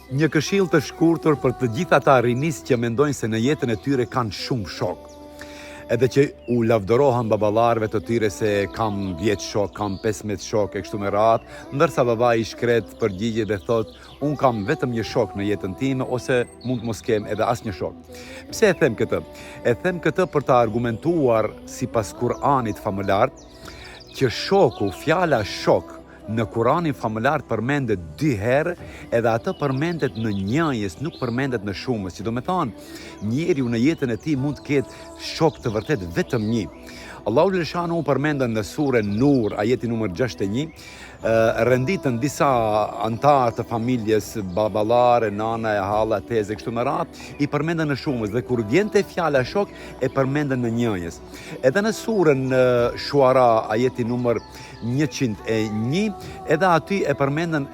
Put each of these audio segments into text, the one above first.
Një këshill të shkurtër për të gjithë ata rinis që mendojnë se në jetën e tyre kanë shumë shok. Edhe që u lavdërohen baballarëve të tyre se kam 10 shok, kam 15 shok e kështu me radhë, ndërsa babai i shkret përgjigjet dhe thot, unë kam vetëm një shok në jetën time ose mund mos kem edhe asnjë shok. Pse e them këtë? E them këtë për të argumentuar sipas Kur'anit famëlar që shoku, fjala shok në Kuranin famëlar përmendet 2 herë, edhe atë përmendet në njëjës, nuk përmendet në shumës. Që do me thonë, njeriu në jetën e tij mund të ketë shok të vërtet vetëm një. Allahu Lëshanu përmendën në surën Nur, ajeti numër 61, renditën disa antarë të familjes, babalare, nana e halla, teze, kështu me radhë, i përmendën në shumës dhe kur vjen te fjala shok e përmendën në njëjës. Edhe në surën Shuara, ajeti numër 101, edhe aty e përmendën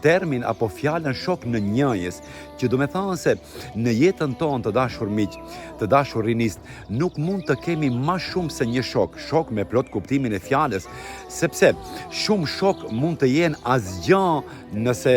termin apo fjalën shok në njëjës, që do me thonë se në jetën tonë të dashur miq, të dashur rinist, nuk mund të kemi më shumë se një shok me plot kuptimin e fjalës, sepse shumë shok mund të jenë asgjë nëse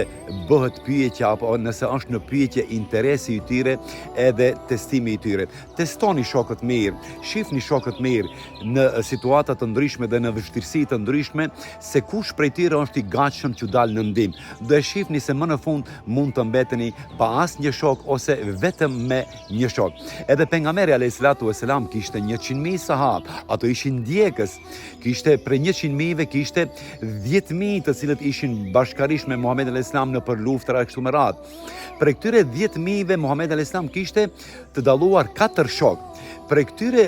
bëhet pyetje apo nëse është në pyetje interesi i tyre edhe testimi i tyre. Testoni shokët mirë, shihni shokët mirë në situata të ndryshme dhe në vështirësi të ndryshme se kush prej tyre është i gatshëm që dalë në ndihmë. Do e shihni se më në fund mund të mbeteni pa asnjë shok ose vetëm me një shok. Edhe pejgamberi alayhis salatu vesselam kishte 100.000 sahab, ato ishin ndjekës. Kishte prej 100.000-ve kishte 10.000 të cilët ishin bashkarisht me Muhamedit alayhis salam në për luftra kështu me radhë. Për këtyre 10.000-ve Muhamedi alayhis salam kishte të dalluar 4 shok. Për këtyre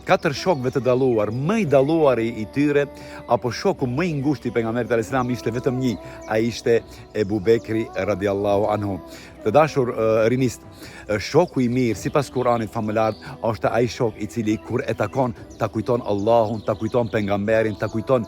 4 shokëve të dalluar, më i dalluari i tyre apo shoku më i ngushtë i pejgamberit alayhis salam ishte vetëm një, ai ishte Ebu Bekri radiallahu anhu. Të dashur rinist, shoku i mirë sipas Kuranit famëlar është ai shok i cili kur e takon ta kujton Allahun, ta kujton pejgamberin, ta kujton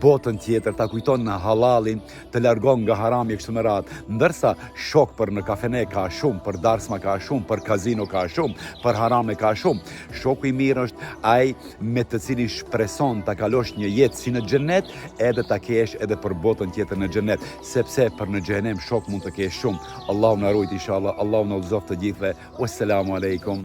botën tjetër, ta kujton halalin, të largon nga harami kështu me radhë. Ndërsa shok për në kafene ka shumë, për darsma ka shumë, për kazino ka shumë, për harame ka shumë. Shoku i mirë është ai me të cilin shpreson ta kalosh një jetë si në xhenet, edhe ta kesh edhe për botën tjetër në xhenet, sepse për në xhenem shok mund të kesh shumë. Allahu na ruajt inshallah, Allahu na udhëzoft të gjithëve. Wassalamu alaikum.